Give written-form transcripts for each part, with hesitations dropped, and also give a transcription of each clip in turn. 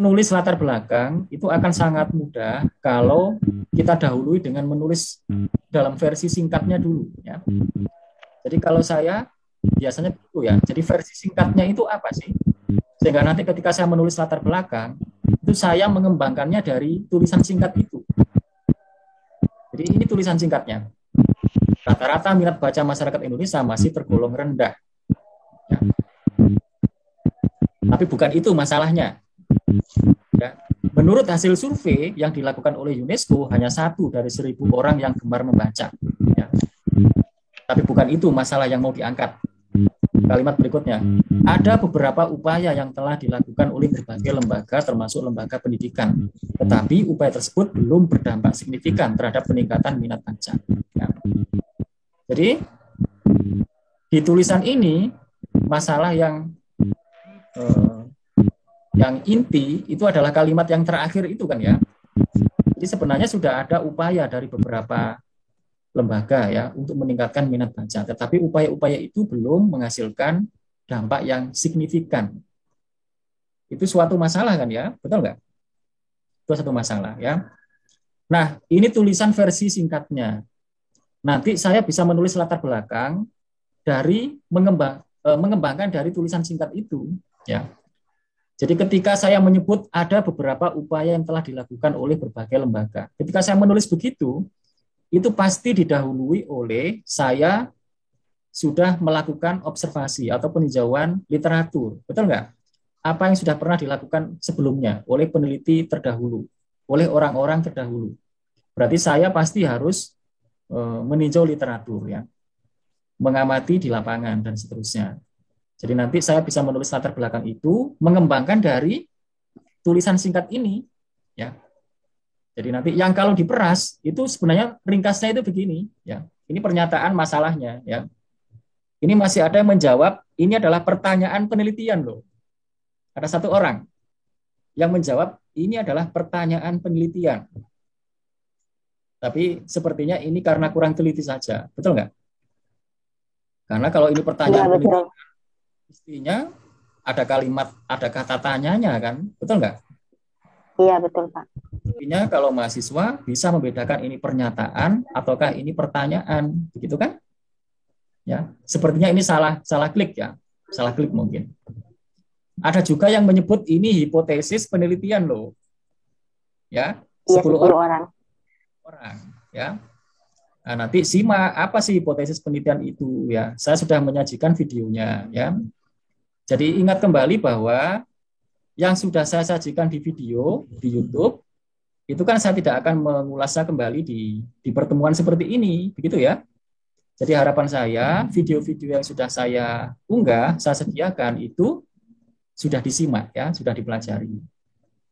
menulis latar belakang itu akan sangat mudah kalau kita dahului dengan menulis dalam versi singkatnya dulu ya. Jadi kalau saya biasanya begitu ya. Jadi versi singkatnya itu apa sih? Sehingga nanti ketika saya menulis latar belakang, itu saya mengembangkannya dari tulisan singkat itu. Jadi ini tulisan singkatnya. Rata-rata minat baca masyarakat Indonesia masih tergolong rendah. Ya. Tapi bukan itu masalahnya. Ya. Menurut hasil survei yang dilakukan oleh UNESCO, hanya 1 dari 1.000 orang yang gemar membaca. Ya. Tapi bukan itu masalah yang mau diangkat. Kalimat berikutnya, ada beberapa upaya yang telah dilakukan oleh berbagai lembaga, termasuk lembaga pendidikan. Tetapi upaya tersebut belum berdampak signifikan terhadap peningkatan minat baca. Ya. Jadi, di tulisan ini, masalah yang inti itu adalah kalimat yang terakhir itu kan ya. Jadi sebenarnya sudah ada upaya dari beberapa lembaga ya untuk meningkatkan minat baca, tetapi upaya-upaya itu belum menghasilkan dampak yang signifikan. Itu suatu masalah kan ya, betul nggak? Itu satu masalah ya. Nah, ini tulisan versi singkatnya. Nanti saya bisa menulis latar belakang dari mengembangkan dari tulisan singkat itu ya. Jadi ketika saya menyebut ada beberapa upaya yang telah dilakukan oleh berbagai lembaga, ketika saya menulis begitu, itu pasti didahului oleh saya sudah melakukan observasi atau peninjauan literatur. Betul nggak? Apa yang sudah pernah dilakukan sebelumnya oleh peneliti terdahulu, oleh orang-orang terdahulu. Berarti saya pasti harus meninjau literatur, ya, mengamati di lapangan, dan seterusnya. Jadi nanti saya bisa menulis latar belakang itu, mengembangkan dari tulisan singkat ini. Ya. Jadi nanti yang kalau diperas itu sebenarnya ringkasnya itu begini, ya. Ini pernyataan masalahnya, ya. Ini masih ada yang menjawab, ini adalah pertanyaan penelitian loh. Ada satu orang yang menjawab, ini adalah pertanyaan penelitian. Tapi sepertinya ini karena kurang teliti saja, betul nggak? Karena kalau ini pertanyaan penelitian, mestinya ada kalimat, ada kata tanyanya kan, betul nggak? Iya, betul Pak. Intinya kalau mahasiswa bisa membedakan ini pernyataan ataukah ini pertanyaan, begitu kan? Ya, sepertinya ini salah klik ya, salah klik mungkin. Ada juga yang menyebut ini hipotesis penelitian loh, ya, 10 orang, ya. Nah, nanti simak apa sih hipotesis penelitian itu ya. Saya sudah menyajikan videonya ya. Jadi ingat kembali bahwa yang sudah saya sajikan di video di YouTube itu kan saya tidak akan mengulasnya kembali di pertemuan seperti ini, begitu ya. Jadi harapan saya video-video yang sudah saya unggah, saya sediakan itu sudah disimak ya, sudah dipelajari.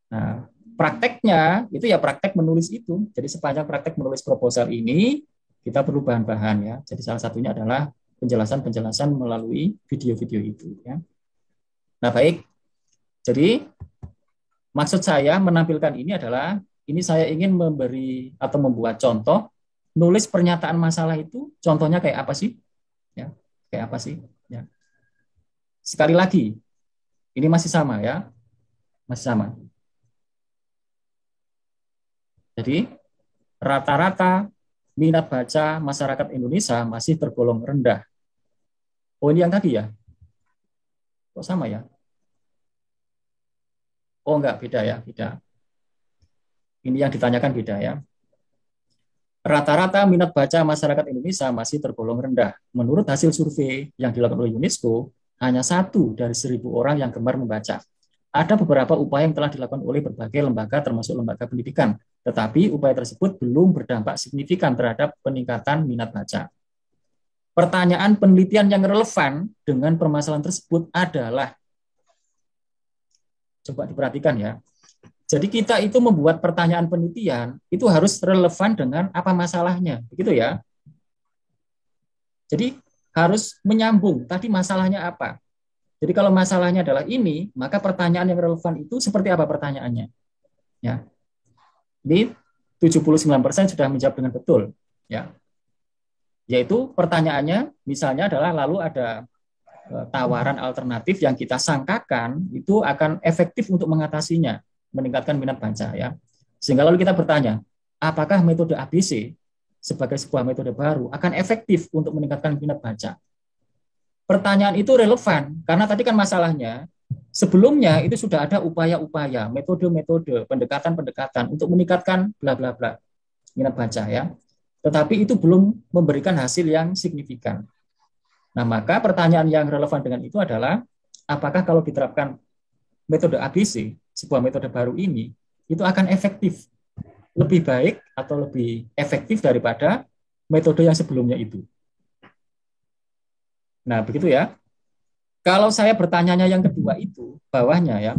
Nah, prakteknya itu ya praktek menulis itu. Jadi sepanjang praktek menulis proposal ini kita perlu bahan-bahan ya. Jadi salah satunya adalah penjelasan-penjelasan melalui video-video itu ya. Nah, baik. Jadi maksud saya menampilkan ini adalah ini saya ingin memberi atau membuat contoh nulis pernyataan masalah itu contohnya kayak apa sih? Ya, kayak apa sih? Ya. Sekali lagi, ini masih sama ya. Masih sama. Jadi rata-rata minat baca masyarakat Indonesia masih tergolong rendah. Oh, ini yang tadi ya? Kok sama ya? Oh, enggak, beda ya, beda. Ini yang ditanyakan beda ya. Rata-rata minat baca masyarakat Indonesia masih tergolong rendah. Menurut hasil survei yang dilakukan oleh UNESCO, hanya 1 dari 1.000 orang yang gemar membaca. Ada beberapa upaya yang telah dilakukan oleh berbagai lembaga termasuk lembaga pendidikan, tetapi upaya tersebut belum berdampak signifikan terhadap peningkatan minat baca. Pertanyaan penelitian yang relevan dengan permasalahan tersebut adalah, coba diperhatikan ya, jadi kita itu membuat pertanyaan penelitian itu harus relevan dengan apa masalahnya, begitu ya. Jadi harus menyambung, tadi masalahnya apa. Jadi kalau masalahnya adalah ini, maka pertanyaan yang relevan itu seperti apa pertanyaannya. Ya. Jadi 79% sudah menjawab dengan betul. Ya. Yaitu pertanyaannya misalnya adalah lalu ada tawaran alternatif yang kita sangkakan itu akan efektif untuk mengatasinya. meningkatkan minat baca ya. Sehingga lalu kita bertanya, apakah metode ABC sebagai sebuah metode baru akan efektif untuk meningkatkan minat baca? Pertanyaan itu relevan karena tadi kan masalahnya sebelumnya itu sudah ada upaya-upaya, metode-metode, pendekatan-pendekatan untuk meningkatkan bla bla bla minat baca ya. Tetapi itu belum memberikan hasil yang signifikan. Nah, maka pertanyaan yang relevan dengan itu adalah apakah kalau diterapkan metode ABC, sebuah metode baru ini, itu akan efektif, lebih baik atau lebih efektif daripada metode yang sebelumnya itu. Nah, begitu ya. Kalau saya bertanyanya yang kedua itu, bawahnya ya,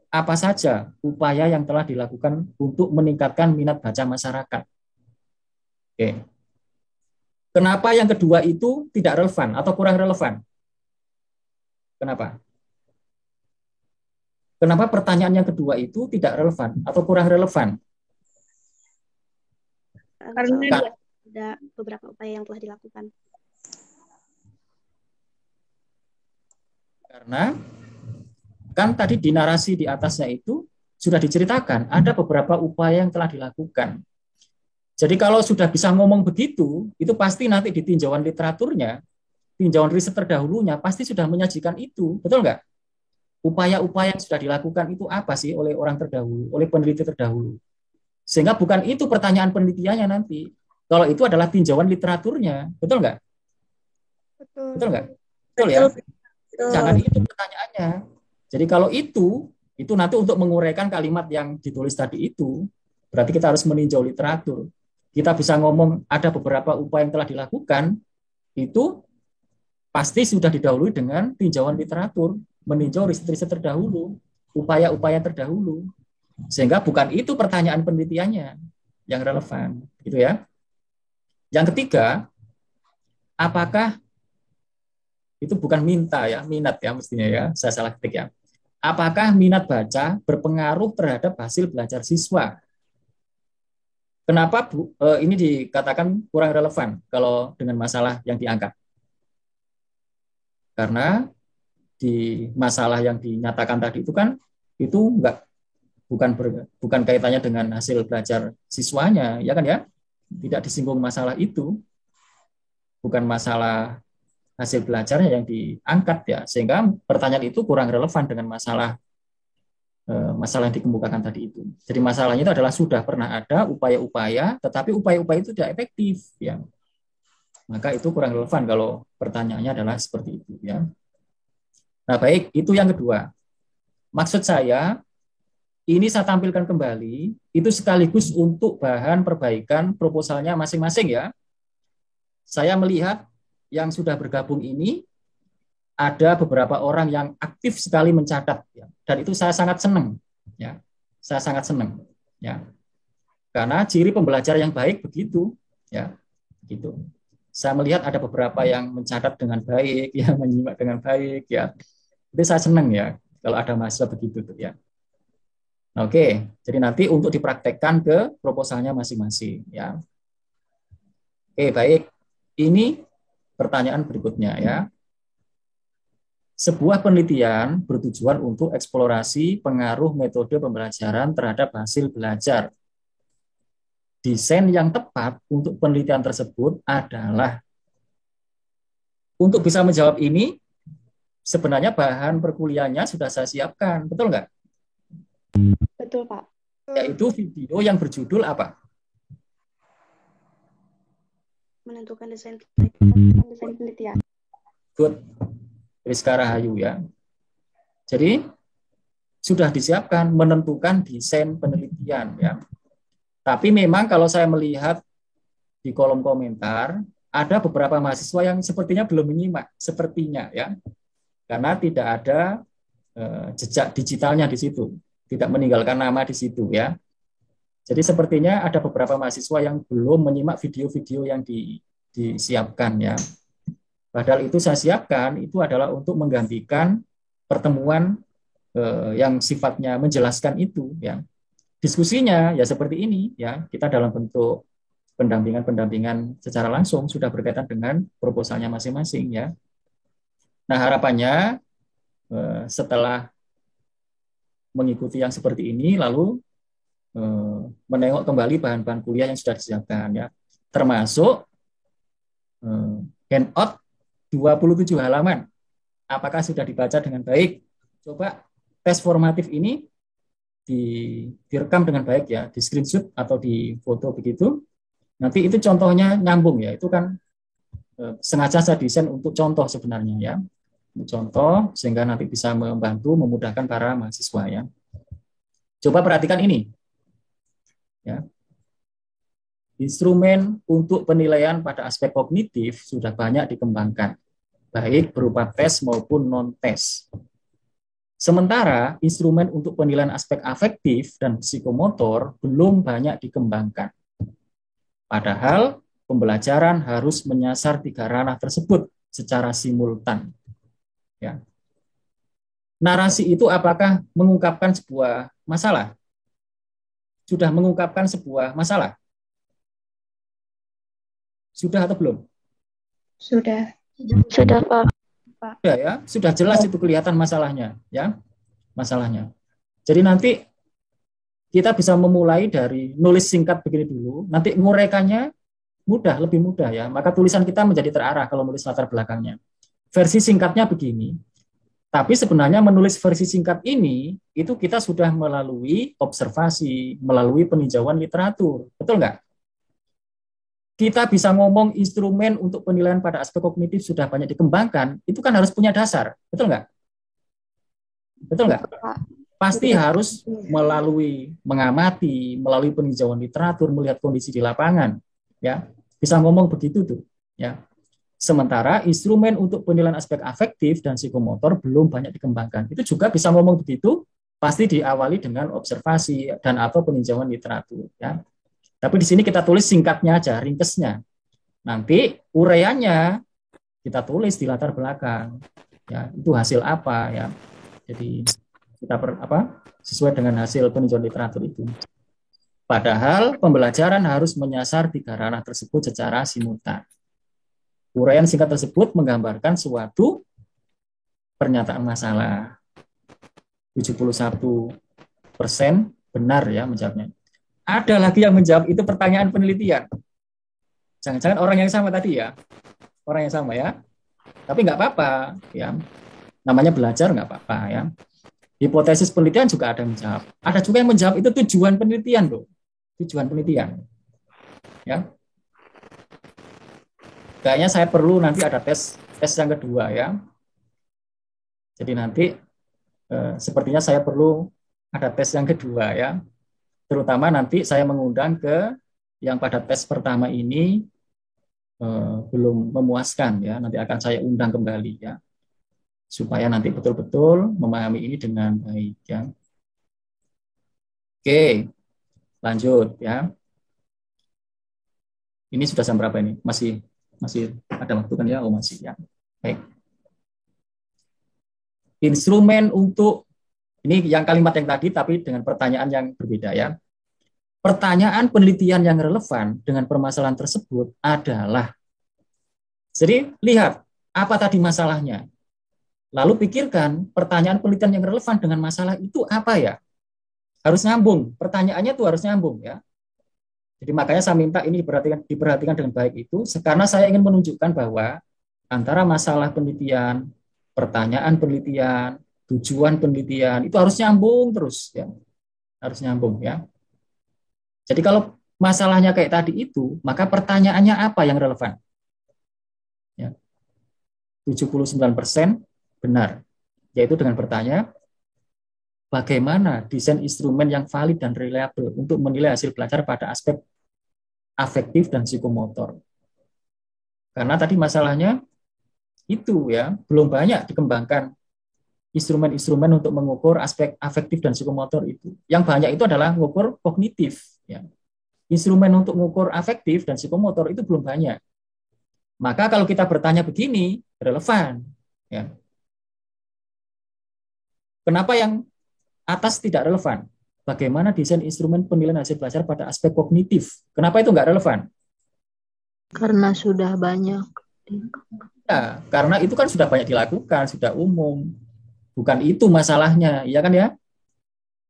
apa saja upaya yang telah dilakukan untuk meningkatkan minat baca masyarakat? Oke. Kenapa yang kedua itu tidak relevan atau kurang relevan? Kenapa? Kenapa pertanyaan yang kedua itu tidak relevan atau kurang relevan? Karena ada beberapa upaya yang telah dilakukan. Karena kan tadi di narasi di atasnya itu sudah diceritakan ada beberapa upaya yang telah dilakukan. Jadi kalau sudah bisa ngomong begitu, itu pasti nanti di tinjauan literaturnya, tinjauan riset terdahulunya pasti sudah menyajikan itu, betul nggak? Upaya-upaya yang sudah dilakukan itu apa sih oleh orang terdahulu, oleh peneliti terdahulu. Sehingga bukan itu pertanyaan penelitiannya nanti. Kalau itu adalah tinjauan literaturnya, betul nggak? Betul. Betul nggak? Betul ya? Jangan itu pertanyaannya. Jadi kalau itu nanti untuk menguraikan kalimat yang ditulis tadi itu, berarti kita harus meninjau literatur. Kita bisa ngomong ada beberapa upaya yang telah dilakukan, itu pasti sudah didahului dengan tinjauan literatur, meninjau riset-riset terdahulu, upaya-upaya terdahulu. Sehingga bukan itu pertanyaan penelitiannya yang relevan, gitu ya. Yang ketiga, apakah itu bukan minta ya, minat ya mestinya ya, saya salah ketik ya. Apakah minat baca berpengaruh terhadap hasil belajar siswa? Kenapa ini dikatakan kurang relevan kalau dengan masalah yang diangkat? Karena di masalah yang dinyatakan tadi itu kan itu bukan kaitannya dengan hasil belajar siswanya, ya kan ya? Tidak disinggung masalah itu, bukan masalah hasil belajarnya yang diangkat ya, sehingga pertanyaan itu kurang relevan dengan masalah yang dikemukakan tadi itu. Jadi masalahnya itu adalah sudah pernah ada upaya-upaya, tetapi upaya-upaya itu tidak efektif ya. Maka itu kurang relevan kalau pertanyaannya adalah seperti itu ya. Nah, baik, itu yang kedua. Maksud saya ini saya tampilkan kembali itu sekaligus untuk bahan perbaikan proposalnya masing-masing ya. Saya melihat yang sudah bergabung ini ada beberapa orang yang aktif sekali mencatat ya. Dan itu saya sangat senang ya. Saya sangat senang ya. Karena ciri pembelajar yang baik begitu ya. Gitu. Saya melihat ada beberapa yang mencatat dengan baik, yang menyimak dengan baik ya. Itu saya senang ya kalau ada mahasiswa begitu tuh ya. Oke, jadi nanti untuk dipraktekkan ke proposalnya masing-masing ya. Oke, baik. Ini pertanyaan berikutnya ya. Sebuah penelitian bertujuan untuk eksplorasi pengaruh metode pembelajaran terhadap hasil belajar. Desain yang tepat untuk penelitian tersebut adalah, untuk bisa menjawab ini, sebenarnya bahan perkuliahannya sudah saya siapkan, betul nggak? Betul, Pak. Yaitu video yang berjudul apa? Menentukan desain penelitian. Good. Rizka Rahayu ya. Jadi sudah disiapkan menentukan desain penelitian ya. Tapi memang kalau saya melihat di kolom komentar ada beberapa mahasiswa yang sepertinya belum menyimak, sepertinya ya. Karena tidak ada jejak digitalnya di situ, tidak meninggalkan nama di situ ya. Jadi sepertinya ada beberapa mahasiswa yang belum menyimak video-video yang disiapkan ya. Padahal itu saya siapkan itu adalah untuk menggantikan pertemuan yang sifatnya menjelaskan itu ya. Diskusinya ya seperti ini ya, kita dalam bentuk pendampingan secara langsung sudah berkaitan dengan proposalnya masing-masing ya. Nah, harapannya setelah mengikuti yang seperti ini, lalu menengok kembali bahan-bahan kuliah yang sudah disiapkan ya. Termasuk handout 27 halaman. Apakah sudah dibaca dengan baik? Coba tes formatif ini direkam dengan baik ya, di screenshot atau di foto begitu. Nanti itu contohnya nyambung ya. Itu kan sengaja saya desain untuk contoh sebenarnya ya. Contoh sehingga nanti bisa membantu memudahkan para mahasiswa ya. Coba perhatikan ini. Ya. Instrumen untuk penilaian pada aspek kognitif sudah banyak dikembangkan, baik berupa tes maupun non-tes. Sementara instrumen untuk penilaian aspek afektif dan psikomotor belum banyak dikembangkan. Padahal pembelajaran harus menyasar 3 ranah tersebut secara simultan. Ya. Narasi itu apakah mengungkapkan sebuah masalah? Sudah mengungkapkan sebuah masalah? Sudah atau belum? Sudah. Sudah, Pak. Sudah ya, sudah jelas itu kelihatan masalahnya, ya. Masalahnya. Jadi nanti kita bisa memulai dari nulis singkat begini dulu, nanti ngurekannya mudah, lebih mudah ya. Maka tulisan kita menjadi terarah kalau nulis latar belakangnya. Versi singkatnya begini. Tapi sebenarnya menulis versi singkat ini, itu kita sudah melalui observasi, melalui peninjauan literatur. Betul nggak? Kita bisa ngomong instrumen untuk penilaian pada aspek kognitif sudah banyak dikembangkan, itu kan harus punya dasar. Betul nggak? Betul nggak? Pasti harus melalui mengamati, melalui peninjauan literatur, melihat kondisi di lapangan. Ya, bisa ngomong begitu tuh. Ya. Sementara instrumen untuk penilaian aspek afektif dan psikomotor belum banyak dikembangkan. Itu juga bisa ngomong begitu, pasti diawali dengan observasi dan atau peninjauan literatur. Ya. Tapi di sini kita tulis singkatnya aja, ringkesnya. Nanti uraiannya kita tulis di latar belakang. Ya, itu hasil apa ya? Jadi kita sesuai dengan hasil peninjauan literatur itu. Padahal pembelajaran harus menyasar 3 ranah tersebut secara simultan. Uraian singkat tersebut menggambarkan suatu pernyataan masalah. 71% benar ya menjawabnya. Ada lagi yang menjawab itu pertanyaan penelitian. Jangan-jangan orang yang sama tadi ya. Orang yang sama ya. Tapi nggak apa-apa ya. Namanya belajar nggak apa-apa ya. Hipotesis penelitian juga ada yang menjawab. Ada juga yang menjawab itu tujuan penelitian loh. Tujuan penelitian. Ya. Kayaknya saya perlu nanti ada tes yang kedua ya. Jadi nanti sepertinya saya perlu ada tes yang kedua ya. Terutama nanti saya mengundang ke yang pada tes pertama ini belum memuaskan ya. Nanti akan saya undang kembali ya. Supaya nanti betul-betul memahami ini dengan baik ya. Oke, lanjut ya. Ini sudah jam berapa ini? Masih ada waktu kan ya? Oh masih ya. Baik. Instrumen untuk ini yang kalimat yang tadi tapi dengan pertanyaan yang berbeda ya. Pertanyaan penelitian yang relevan dengan permasalahan tersebut adalah. Jadi lihat apa tadi masalahnya. Lalu pikirkan pertanyaan penelitian yang relevan dengan masalah itu apa ya? Harus nyambung. Pertanyaannya tuh harus nyambung ya. Jadi makanya saya minta ini diperhatikan dengan baik itu, karena saya ingin menunjukkan bahwa antara masalah penelitian, pertanyaan penelitian, tujuan penelitian, itu harus nyambung terus. Ya. Harus nyambung ya. Jadi kalau masalahnya kayak tadi itu, maka pertanyaannya apa yang relevan? Ya. 79% benar, yaitu dengan bertanya, bagaimana desain instrumen yang valid dan reliable untuk menilai hasil belajar pada aspek afektif dan psikomotor. Karena tadi masalahnya itu ya, belum banyak dikembangkan instrumen-instrumen untuk mengukur aspek afektif dan psikomotor itu. Yang banyak itu adalah mengukur kognitif. Ya. Instrumen untuk mengukur afektif dan psikomotor itu belum banyak. Maka kalau kita bertanya begini, relevan. Ya. Kenapa yang atas tidak relevan? Bagaimana desain instrumen penilaian hasil belajar pada aspek kognitif? Kenapa itu nggak relevan? Karena sudah banyak. Ya, karena itu kan sudah banyak dilakukan, sudah umum. Bukan itu masalahnya, ya kan ya?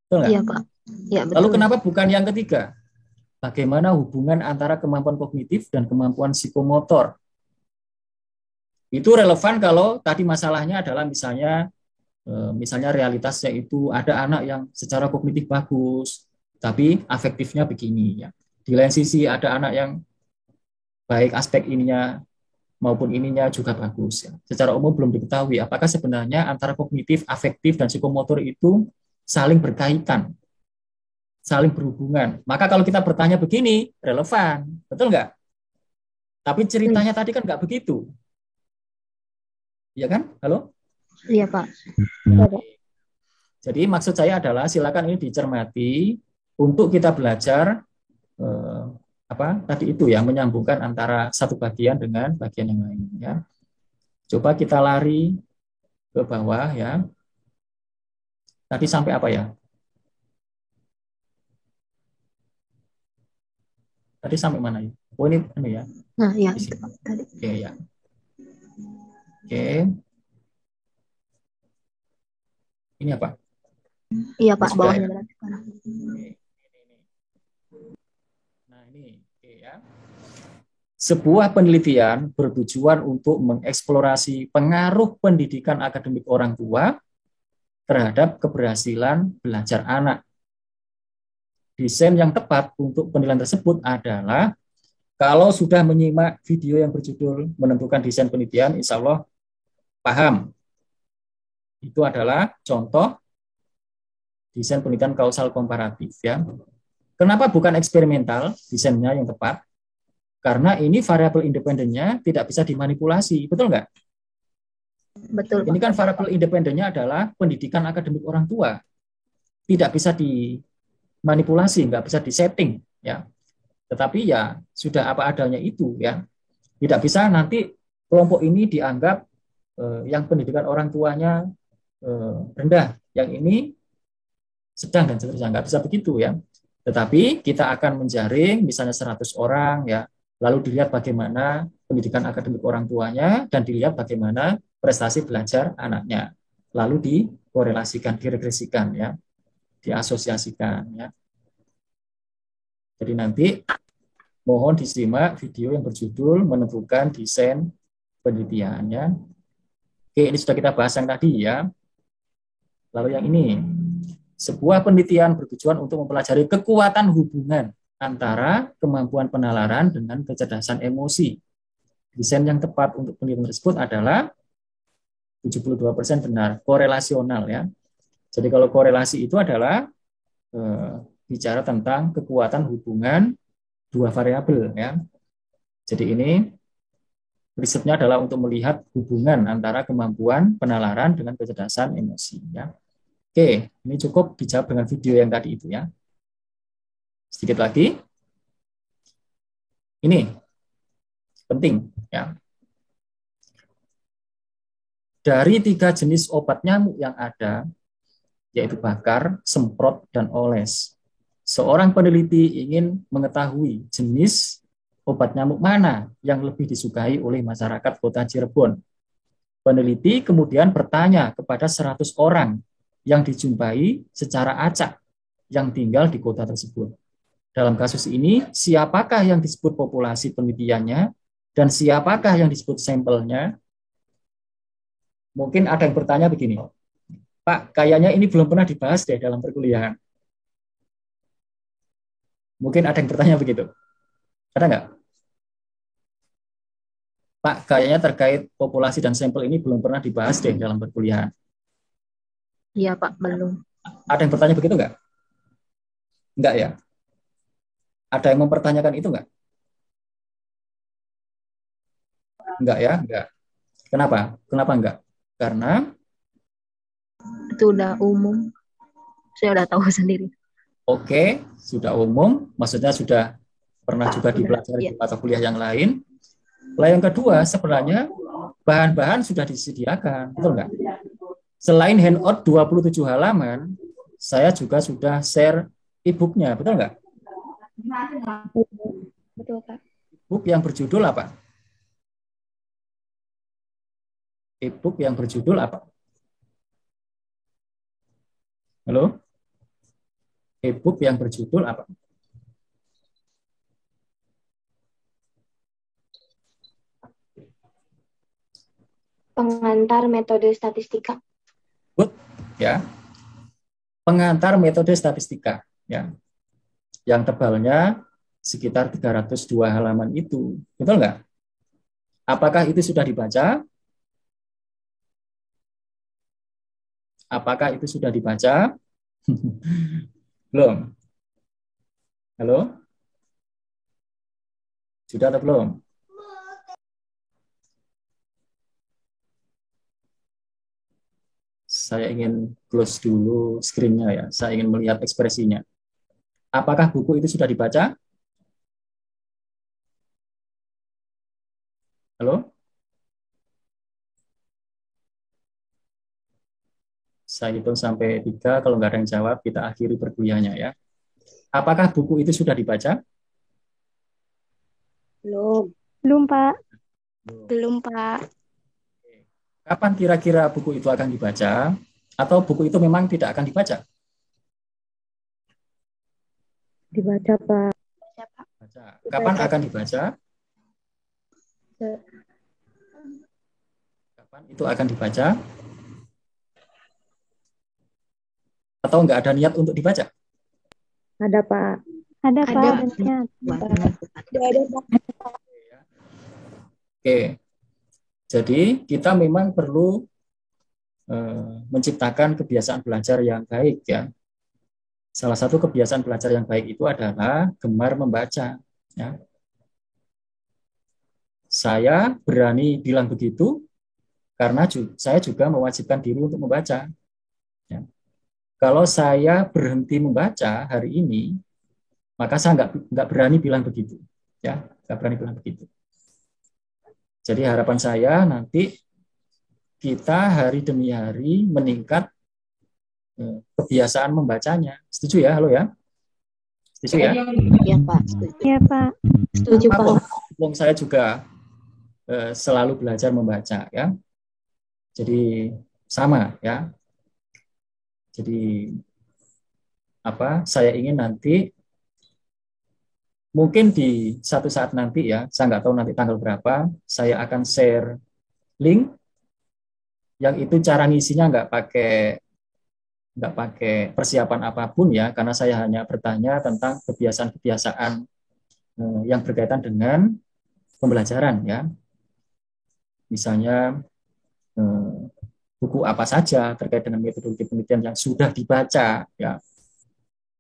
Betul nggak? Iya, Pak. Ya, Lalu betul. kenapa bukan yang ketiga? Bagaimana hubungan antara kemampuan kognitif dan kemampuan psikomotor? Itu relevan kalau tadi masalahnya adalah misalnya realitasnya itu ada anak yang secara kognitif bagus, tapi afektifnya begini ya. Di lain sisi ada anak yang baik aspek ininya maupun ininya juga bagus ya. Secara umum belum diketahui apakah sebenarnya antara kognitif, afektif dan psikomotor itu saling berkaitan, saling berhubungan. Maka kalau kita bertanya begini, relevan, betul nggak? Tapi ceritanya tadi kan nggak begitu, ya kan? Halo? Iya, Pak. Jadi maksud saya adalah silakan ini dicermati untuk kita belajar apa tadi itu ya, menyambungkan antara satu bagian dengan bagian yang lain ya. Coba kita lari ke bawah ya. Tadi sampai apa ya? Tadi sampai mana ya? Oh ini ya. Nah, ya, Di itu, sini. Pak. Tadi. Oke ya. Oke. Ini apa? Iya, Ini Pak. sudah Bawahnya ya. berarti. Oke. Nah ini. Oke ya. Sebuah penelitian bertujuan untuk mengeksplorasi pengaruh pendidikan akademik orang tua terhadap keberhasilan belajar anak. Desain yang tepat untuk penilaian tersebut adalah kalau sudah menyimak video yang berjudul menentukan desain penelitian, insya Allah paham. Itu adalah contoh desain penelitian kausal komparatif ya. Kenapa bukan eksperimental desainnya yang tepat? Karena ini variabel independennya tidak bisa dimanipulasi, betul nggak? Betul, Ini Pak. kan variabel independennya adalah pendidikan akademik orang tua, tidak bisa dimanipulasi, nggak bisa disetting ya. Tetapi ya sudah apa adanya itu ya. Tidak bisa nanti kelompok ini dianggap yang pendidikan orang tuanya rendah, yang ini sedang dan seterusnya, nggak bisa begitu ya. Tetapi kita akan menjaring misalnya 100 orang ya, lalu dilihat bagaimana pendidikan akademik orang tuanya dan dilihat bagaimana prestasi belajar anaknya. Lalu dikorelasikan, diregresikan ya, diasosiasikan ya. Jadi nanti mohon disimak video yang berjudul menentukan desain penelitiannya. Oke, ini sudah kita bahas yang tadi ya. Lalu yang ini, sebuah penelitian bertujuan untuk mempelajari kekuatan hubungan antara kemampuan penalaran dengan kecerdasan emosi. Desain yang tepat untuk penelitian tersebut adalah 72% benar, korelasional ya. Jadi kalau korelasi itu adalah bicara tentang kekuatan hubungan dua variabel ya. Jadi ini risetnya adalah untuk melihat hubungan antara kemampuan penalaran dengan kecerdasan emosi ya. Oke, ini cukup dijawab dengan video yang tadi itu ya. Sedikit lagi. Ini penting ya. Dari 3 jenis obat nyamuk yang ada, yaitu bakar, semprot, dan oles. Seorang peneliti ingin mengetahui jenis obat nyamuk mana yang lebih disukai oleh masyarakat kota Cirebon. Peneliti kemudian bertanya kepada 100 orang yang dijumpai secara acak yang tinggal di kota tersebut. Dalam kasus ini, siapakah yang disebut populasi penelitiannya dan siapakah yang disebut sampelnya? Mungkin ada yang bertanya begini, Pak, kayaknya ini belum pernah dibahas deh dalam perkuliahan. Mungkin ada yang bertanya begitu. Ada nggak? Pak, kayaknya terkait populasi dan sampel ini belum pernah dibahas deh dalam perkuliahan. Iya, Pak. Belum. Ada yang bertanya begitu nggak? Enggak ya? Ada yang mempertanyakan itu nggak? Enggak ya? Enggak. Kenapa? Kenapa enggak? Karena Itu udah umum. Saya udah tahu sendiri. oke, sudah umum, maksudnya sudah pernah juga dipelajari Iya. di mata kuliah yang lain. Lalu yang kedua, sebenarnya bahan-bahan sudah disediakan, betul nggak? Selain handout 27 halaman, saya juga sudah share e-booknya, betul nggak? Betul, Pak. E-book yang berjudul apa? E-book yang berjudul apa? Halo? e-book yang berjudul apa? Pengantar metode statistika. Good, ya. Pengantar metode statistika, ya. Yang tebalnya sekitar 302 halaman itu. Betul nggak? Apakah itu sudah dibaca? Apakah itu sudah dibaca? Belum. Halo? Sudah atau belum? Saya ingin close dulu screen-nya ya. Saya ingin melihat ekspresinya. Apakah buku itu sudah dibaca? Halo? Saya hitung sampai 3. Kalau nggak ada yang jawab, kita akhiri perkuliahannya ya. Apakah buku itu sudah dibaca? Belum. Belum, Pak. Belum, Pak. Kapan kira-kira buku itu akan dibaca? Atau buku itu memang tidak akan dibaca? Dibaca, Pak. Baca. Kapan akan dibaca? Kapan itu akan dibaca? Atau nggak ada niat untuk dibaca? Ada, Pak. Ada, Pak. Ada. Ada, Pak. Oke. Jadi kita memang perlu menciptakan kebiasaan belajar yang baik ya. Salah satu kebiasaan belajar yang baik itu adalah gemar membaca. Ya. Saya berani bilang begitu karena saya juga mewajibkan diri untuk membaca. Ya. Kalau saya berhenti membaca hari ini, maka saya nggak berani bilang begitu. Ya, nggak berani bilang begitu. Jadi harapan saya nanti kita hari demi hari meningkat kebiasaan membacanya. Setuju ya? Halo ya? Setuju ya? Iya, Pak. Setuju. Iya, Pak. Setuju, Pak. Wong saya juga selalu belajar membaca ya. Jadi sama ya. Jadi saya ingin nanti mungkin di satu saat nanti ya, saya nggak tahu nanti tanggal berapa, saya akan share link yang itu cara ngisinya nggak pakai persiapan apapun ya, karena saya hanya bertanya tentang kebiasaan-kebiasaan yang berkaitan dengan pembelajaran ya. Misalnya buku apa saja terkait dengan metodologi penelitian yang sudah dibaca ya.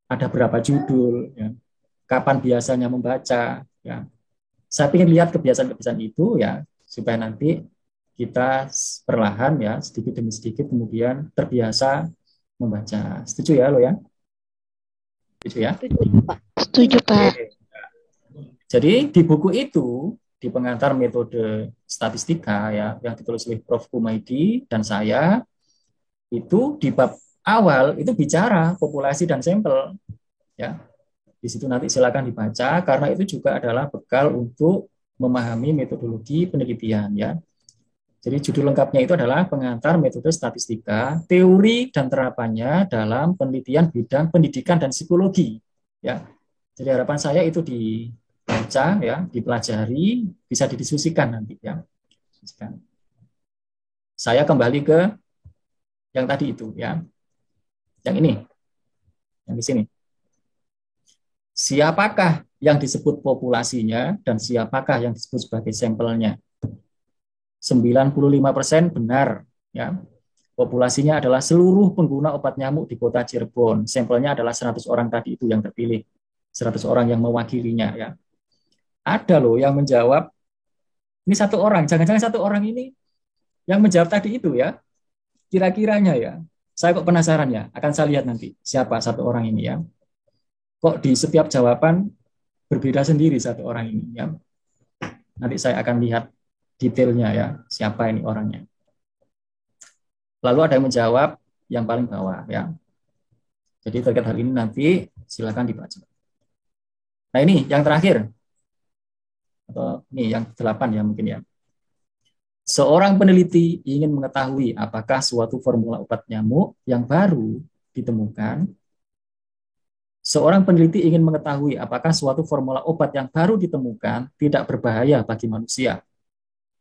Ada berapa judul ya. Kapan biasanya membaca ya. Saya ingin lihat kebiasaan-kebiasaan itu ya supaya nanti kita perlahan ya sedikit demi sedikit kemudian terbiasa membaca. Setuju ya lo ya? Setuju ya? Setuju, Pak. Setuju, Pak. Jadi di buku itu di pengantar metode statistika ya yang ditulis oleh Prof. Kumaidi dan saya itu di bab awal itu bicara populasi dan sampel ya. Di situ nanti silakan dibaca karena itu juga adalah bekal untuk memahami metodologi penelitian ya. Jadi judul lengkapnya itu adalah pengantar metode statistika, teori dan terapannya dalam penelitian bidang pendidikan dan psikologi ya. Jadi harapan saya itu dibaca ya, dipelajari, bisa didiskusikan nanti ya. Saya kembali ke yang tadi itu ya. Yang ini. Yang di sini. Siapakah yang disebut populasinya dan siapakah yang disebut sebagai sampelnya? 95% benar ya. Populasinya adalah seluruh pengguna obat nyamuk di kota Cirebon. Sampelnya adalah 100 orang tadi itu yang terpilih. 100 orang yang mewakilinya ya. Ada loh yang menjawab ini 1 orang, jangan-jangan 1 orang ini yang menjawab tadi itu ya. Kira-kiranya ya. Saya kok penasaran ya, akan saya lihat nanti siapa 1 orang ini ya. Kok di setiap jawaban berbeda sendiri 1 orang ini ya. Nanti saya akan lihat detailnya ya, siapa ini orangnya. Lalu ada yang menjawab yang paling bawah ya. Jadi terkait hal ini nanti silakan dibaca. Nah ini yang terakhir. Atau ini yang 8 ya mungkin ya. Seorang peneliti ingin mengetahui apakah suatu formula obat nyamuk yang baru ditemukan Seorang peneliti ingin mengetahui apakah suatu formula obat yang baru ditemukan tidak berbahaya bagi manusia.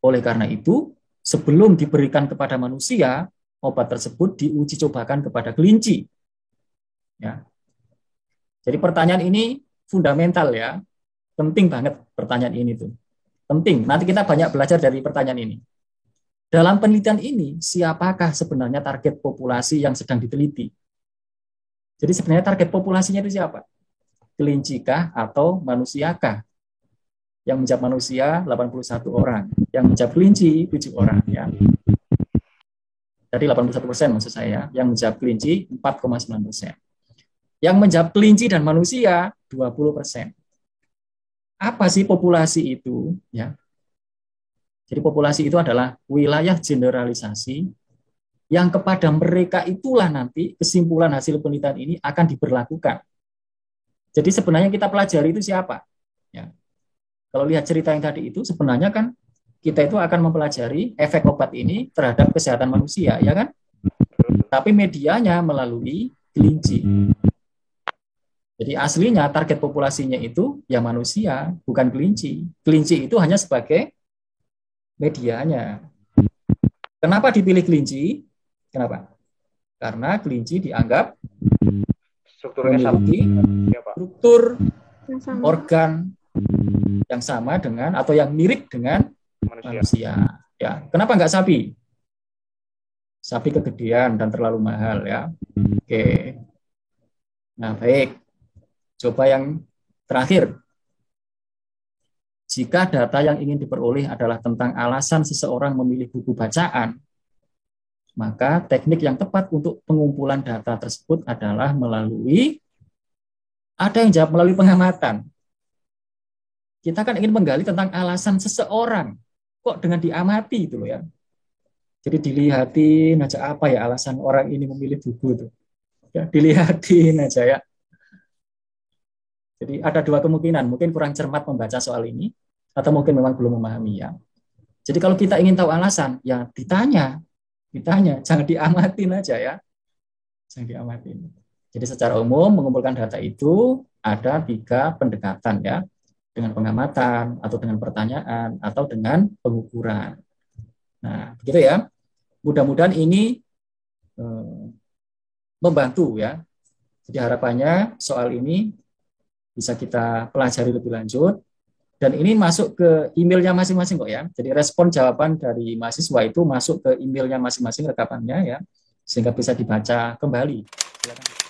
Oleh karena itu, sebelum diberikan kepada manusia, obat tersebut diuji cobakan kepada kelinci. Ya. Jadi pertanyaan ini fundamental ya, penting banget pertanyaan ini tuh. Penting. Nanti kita banyak belajar dari pertanyaan ini. Dalam penelitian ini, siapakah sebenarnya target populasi yang sedang diteliti? Jadi sebenarnya target populasinya itu siapa? Kelincikah atau manusiakah? Yang menjawab manusia 81 orang, yang menjawab kelinci 7 orang ya. Jadi 81% maksud saya, yang menjawab kelinci 4,9%. Yang menjawab kelinci dan manusia 20%. Apa sih populasi itu ya? Jadi populasi itu adalah wilayah generalisasi yang kepada mereka itulah nanti kesimpulan hasil penelitian ini akan diberlakukan. Jadi sebenarnya kita pelajari itu siapa? Ya. Kalau lihat cerita yang tadi itu sebenarnya kan kita itu akan mempelajari efek obat ini terhadap kesehatan manusia, ya kan? Tapi medianya melalui kelinci. Jadi aslinya target populasinya itu ya manusia, bukan kelinci. Kelinci itu hanya sebagai medianya. Kenapa dipilih kelinci? Kenapa? Karena kelinci dianggap memiliki struktur organ yang sama dengan atau yang mirip dengan manusia. Ya, kenapa nggak sapi? Sapi kegedean dan terlalu mahal ya. Oke. Nah, baik. Coba yang terakhir. Jika data yang ingin diperoleh adalah tentang alasan seseorang memilih buku bacaan, maka teknik yang tepat untuk pengumpulan data tersebut adalah melalui, ada yang jawab melalui pengamatan. Kita kan ingin menggali tentang alasan seseorang, kok dengan diamati itu loh ya. Jadi dilihatin aja apa ya alasan orang ini memilih buku itu. Ya, dilihatin aja ya. Jadi ada dua kemungkinan, mungkin kurang cermat membaca soal ini, atau mungkin memang belum memahami ya. Jadi kalau kita ingin tahu alasan, ya ditanya, jangan diamatin aja ya. Jangan diamatin. Jadi secara umum mengumpulkan data itu ada 3 pendekatan ya. Dengan pengamatan, atau dengan pertanyaan, atau dengan pengukuran. Nah, begitu ya. Mudah-mudahan ini membantu ya. Jadi harapannya soal ini bisa kita pelajari lebih lanjut. Dan ini masuk ke emailnya masing-masing kok ya. Jadi respon jawaban dari mahasiswa itu masuk ke emailnya masing-masing rekapannya ya. Sehingga bisa dibaca kembali. Silakan.